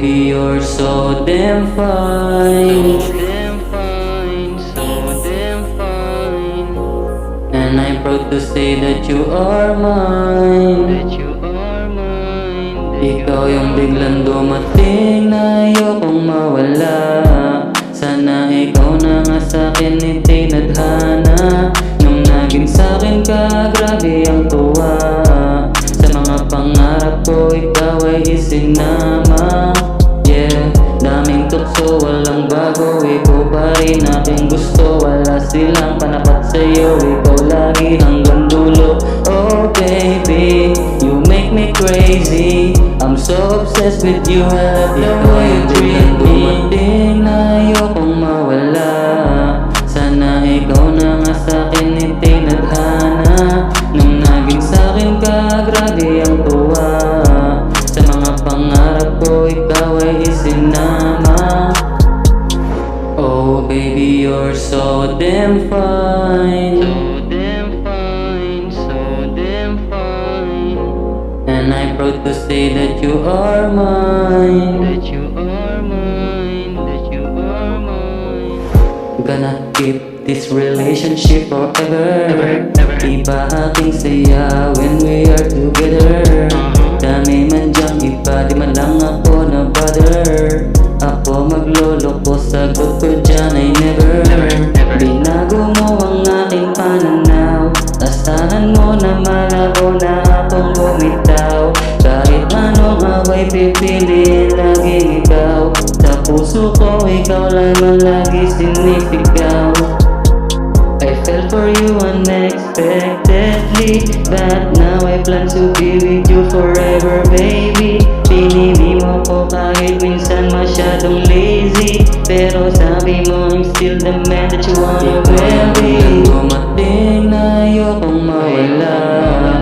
baby, you're so damn fine. So damn fine. And I'm proud to say that you are mine. That you are mine. Ikaw yung biglang dumating na ayokong mawala. Sana ikaw na nga sa'kin itinadhana. Nung naging sa'kin ka, grabe ang tuwa. Sa mga pangarap ko, ikaw ay isinama. Yeah, daming tukso, walang bago. Ikaw pa rin aking gusto. Wala silang panapat sa'yo. Ikaw lagi hanggang dulo. Oh baby, you make me crazy. I'm so obsessed with you. I love the way you treat me. Dumating na ayokong mawala. Sana ikaw na nga sa'kin itinadhana. Nung naging sa'kin ka, grabe ang tuwa. Sa mga pangarap ko, ikaw ay isinama. Oh baby, you're so damn fine. So damn fine. So damn fine. And I'm proud to say that you are mine. That you are mine. That you are mine. Gonna keep this relationship forever. Ever. Iba aking saya when we are together. Dami man dyang iba, di man lang ako na bother. Ako magloloko, sagot ko dyan ay never. Binago mo ang aking pananaw. Asahan mo na malabo na akong bumitaw. Kahit anong away, pipiliin laging ikaw. Sa puso ko, ikaw lamang lagi sinisigaw. I fell for you unexpectedly, but now I plan to be with you forever, baby. Pinili mo ko kahit minsan masyadong lazy, pero sabi mo I'm still the man that you wanna, baby. Dumating na ayokong mawala.